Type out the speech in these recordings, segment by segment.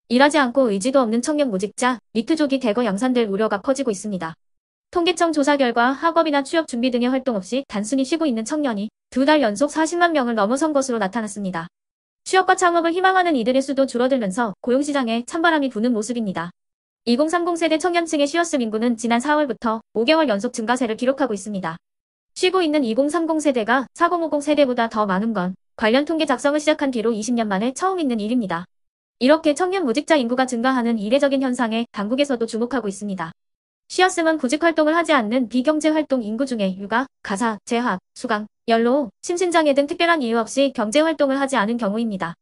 일하지 않고 의지도 없는 청년 무직자, 니트족이 대거 양산될 우려가 커지고 있습니다. 통계청 조사 결과 학업이나 취업 준비 등의 활동 없이 단순히 쉬고 있는 청년이 2달 연속 40만 명을 넘어선 것으로 나타났습니다. 취업과 창업을 희망하는 이들의 수도 줄어들면서 고용시장에 찬바람이 부는 모습입니다. 2030 세대 청년층의 쉬었음 인구는 지난 4월부터 5개월 연속 증가세를 기록하고 있습니다. 쉬고 있는 2030 세대가 4050 세대보다 더 많은 건 관련 통계 작성을 시작한 뒤로 20년 만에 처음 있는 일입니다. 이렇게 청년 무직자 인구가 증가하는 이례적인 현상에 당국에서도 주목하고 있습니다. 쉬었음은 구직 활동을 하지 않는 비경제 활동 인구 중에 육아, 가사, 재학, 수강, 연로, 심신장애 등 특별한 이유 없이 경제 활동을 하지 않은 경우입니다.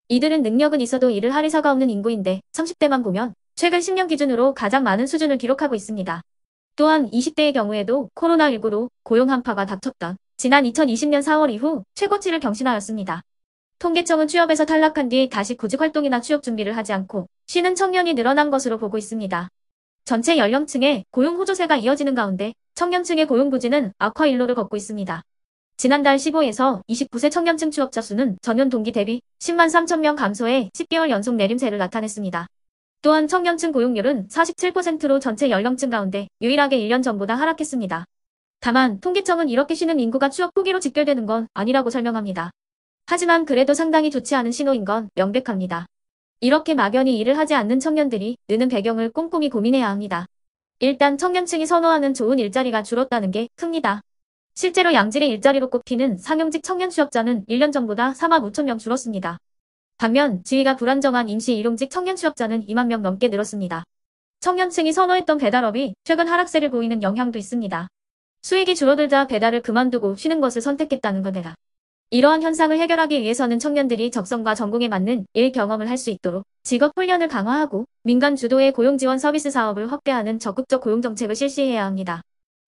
이들은 능력은 있어도 일을 할 의사가 없는 인구인데 30대만 보면 최근 10년 기준으로 가장 많은 수준을 기록하고 있습니다. 또한 20대의 경우에도 코로나19로 고용 한파가 닥쳤던 지난 2020년 4월 이후 최고치를 경신하였습니다. 통계청은 취업에서 탈락한 뒤 다시 구직 활동이나 취업 준비를 하지 않고 쉬는 청년이 늘어난 것으로 보고 있습니다. 전체 연령층의 고용 호조세가 이어지는 가운데 청년층의 고용 부진은 악화 일로를 걷고 있습니다. 지난달 15에서 29세 청년층 취업자 수는 전년 동기 대비 10만 3천 명 감소해 10개월 연속 내림세를 나타냈습니다. 또한 청년층 고용률은 47%로 전체 연령층 가운데 유일하게 1년 전보다 하락했습니다. 다만 통계청은 이렇게 쉬는 인구가 취업 포기로 직결되는 건 아니라고 설명합니다. 하지만 그래도 상당히 좋지 않은 신호인 건 명백합니다. 이렇게 막연히 일을 하지 않는 청년들이 느는 배경을 꼼꼼히 고민해야 합니다. 일단 청년층이 선호하는 좋은 일자리가 줄었다는 게 큽니다. 실제로 양질의 일자리로 꼽히는 상용직 청년 취업자는 1년 전보다 4만 5천 명 줄었습니다. 반면 지위가 불안정한 임시 일용직 청년 취업자는 2만 명 넘게 늘었습니다. 청년층이 선호했던 배달업이 최근 하락세를 보이는 영향도 있습니다. 수익이 줄어들자 배달을 그만두고 쉬는 것을 선택했다는 겁니다. 이러한 현상을 해결하기 위해서는 청년들이 적성과 전공에 맞는 일 경험을 할 수 있도록 직업 훈련을 강화하고 민간 주도의 고용 지원 서비스 사업을 확대하는 적극적 고용 정책을 실시해야 합니다.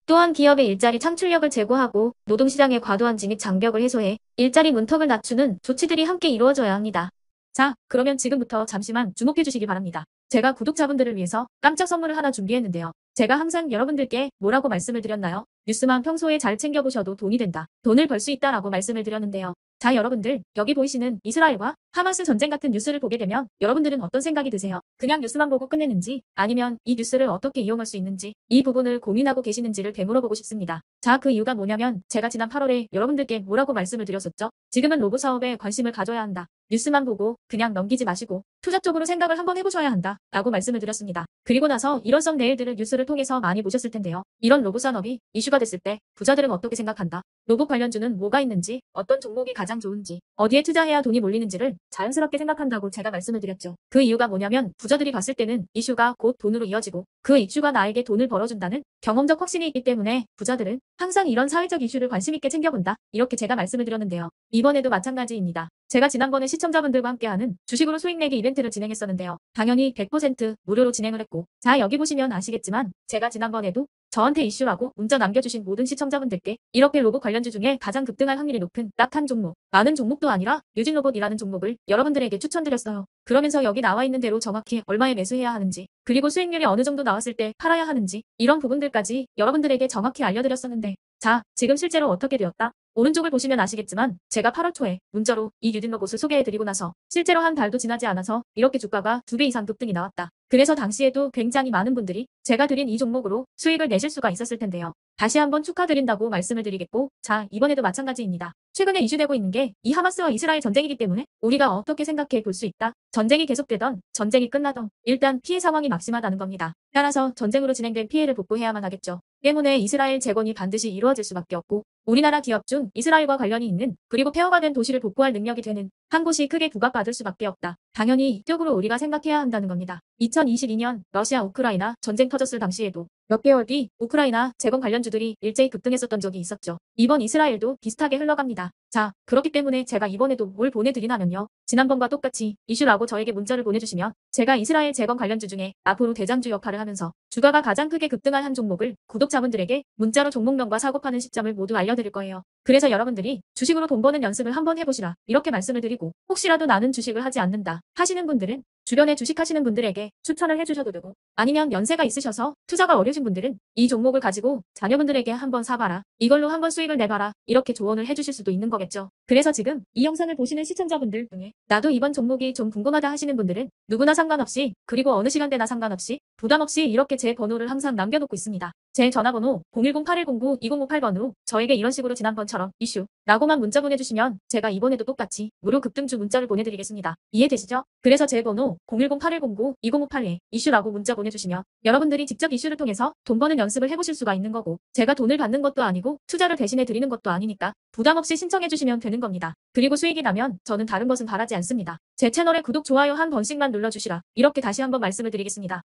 또한 기업의 일자리 창출력을 제고하고 노동시장의 과도한 진입 장벽을 해소해 일자리 문턱을 낮추는 조치들이 함께 이루어져야 합니다. 자, 그러면 지금부터 잠시만 주목해 주시기 바랍니다. 제가 구독자분들을 위해서 깜짝 선물을 하나 준비했는데요. 제가 항상 여러분들께 뭐라고 말씀을 드렸나요? 뉴스만 평소에 잘 챙겨보셔도 돈이 된다. 돈을 벌 수 있다라고 말씀을 드렸는데요. 자, 여러분들, 여기 보이시는 이스라엘과 하마스 전쟁 같은 뉴스를 보게 되면 여러분들은 어떤 생각이 드세요? 그냥 뉴스만 보고 끝내는지 아니면 이 뉴스를 어떻게 이용할 수 있는지 이 부분을 고민하고 계시는지를 되물어보고 싶습니다. 자, 그 이유가 뭐냐면 제가 지난 8월에 여러분들께 뭐라고 말씀을 드렸었죠? 지금은 로봇 사업에 관심을 가져야 한다. 뉴스만 보고 그냥 넘기지 마시고 투자 쪽으로 생각을 한번 해보셔야 한다 라고 말씀을 드렸습니다. 그리고 나서 이런 썸네일들을 뉴스를 통해서 많이 보셨을 텐데요. 이런 로봇 산업이 이슈가 됐을 때 부자들은 어떻게 생각한다? 로봇 관련주는 뭐가 있는지, 어떤 종목이 가장 좋은지, 어디에 투자해야 돈이 몰리는지를 자연스럽게 생각한다고 제가 말씀을 드렸죠. 그 이유가 뭐냐면 부자들이 봤을 때는 이슈가 곧 돈으로 이어지고 그 이슈가 나에게 돈을 벌어준다는 경험적 확신이 있기 때문에 부자들은 항상 이런 사회적 이슈를 관심 있게 챙겨본다. 이렇게 제가 말씀을 드렸는데요. 이번에도 마찬가지입니다. 제가 지난번에 시청자분들과 함께하는 주식으로 수익 내기 이벤트를 진행했었는데요. 당연히 100% 무료로 진행을 했고 자, 여기 보시면 아시겠지만 제가 지난번에도 저한테 이슈라고 문자 남겨주신 모든 시청자분들께 이렇게 로봇 관련주 중에 가장 급등할 확률이 높은 딱 한 종목, 많은 종목도 아니라 뉴진로봇이라는 종목을 여러분들에게 추천드렸어요. 그러면서 여기 나와 있는 대로 정확히 얼마에 매수해야 하는지, 그리고 수익률이 어느 정도 나왔을 때 팔아야 하는지 이런 부분들까지 여러분들에게 정확히 알려드렸었는데 자, 지금 실제로 어떻게 되었다? 오른쪽을 보시면 아시겠지만 제가 8월 초에 문자로 이 뉴진로봇을 소개해드리고 나서 실제로 한 달도 지나지 않아서 이렇게 주가가 2배 이상 급등이 나왔다. 그래서 당시에도 굉장히 많은 분들이 제가 드린 이 종목으로 수익을 내실 수가 있었을 텐데요. 다시 한번 축하드린다고 말씀을 드리겠고 자, 이번에도 마찬가지입니다. 최근에 이슈되고 있는 게 이 하마스와 이스라엘 전쟁이기 때문에 우리가 어떻게 생각해 볼 수 있다. 전쟁이 계속되던 전쟁이 끝나던 일단 피해 상황이 막심하다는 겁니다. 따라서 전쟁으로 진행된 피해를 복구해야만 하겠죠. 때문에 이스라엘 재건이 반드시 이루어질 수밖에 없고 우리나라 기업 중 이스라엘과 관련이 있는 그리고 폐허가 된 도시를 복구할 능력이 되는 한 곳이 크게 부각받을 수밖에 없다. 당연히 이쪽으로 우리가 생각해야 한다는 겁니다. 2022년 러시아 우크라이나 전쟁 터졌을 당시에도 몇 개월 뒤 우크라이나 재건 관련주들이 일제히 급등했었던 적이 있었죠. 이번 이스라엘도 비슷하게 흘러갑니다. 자, 그렇기 때문에 제가 이번에도 뭘 보내드리냐면요. 지난번과 똑같이 이슈라고 저에게 문자를 보내주시면 제가 이스라엘 재건 관련주 중에 앞으로 대장주 역할을 하면서 주가가 가장 크게 급등할 한 종목을 구독자분들에게 문자로 종목명과 사고파는 시점을 모두 알려드릴 거예요. 그래서 여러분들이 주식으로 돈 버는 연습을 한번 해보시라 이렇게 말씀을 드리고 혹시라도 나는 주식을 하지 않는다 하시는 분들은 주변에 주식하시는 분들에게 추천을 해주셔도 되고, 아니면 연세가 있으셔서 투자가 어려우신 분들은 이 종목을 가지고 자녀분들에게 한번 사봐라, 이걸로 한번 수익을 내봐라, 이렇게 조언을 해주실 수도 있는 거겠죠. 그래서 지금 이 영상을 보시는 시청자분들 중에 나도 이번 종목이 좀 궁금하다 하시는 분들은 누구나 상관없이, 그리고 어느 시간대나 상관없이 부담 없이 이렇게 제 번호를 항상 남겨놓고 있습니다. 제 전화번호 010-8109-2058번으로 저에게 이런 식으로 지난번처럼 이슈 라고만 문자 보내주시면 제가 이번에도 똑같이 무료 급등주 문자를 보내드리겠습니다. 이해되시죠? 그래서 제 번호 010-8109-2058에 이슈라고 문자 보내주시면 여러분들이 직접 이슈를 통해서 돈 버는 연습을 해보실 수가 있는 거고, 제가 돈을 받는 것도 아니고 투자를 대신해 드리는 것도 아니니까 부담 없이 신청해 주시면 되는 겁니다. 그리고 수익이 나면 저는 다른 것은 바라지 않습니다. 제 채널에 구독, 좋아요 한 번씩만 눌러주시라, 이렇게 다시 한번 말씀을 드리겠습니다.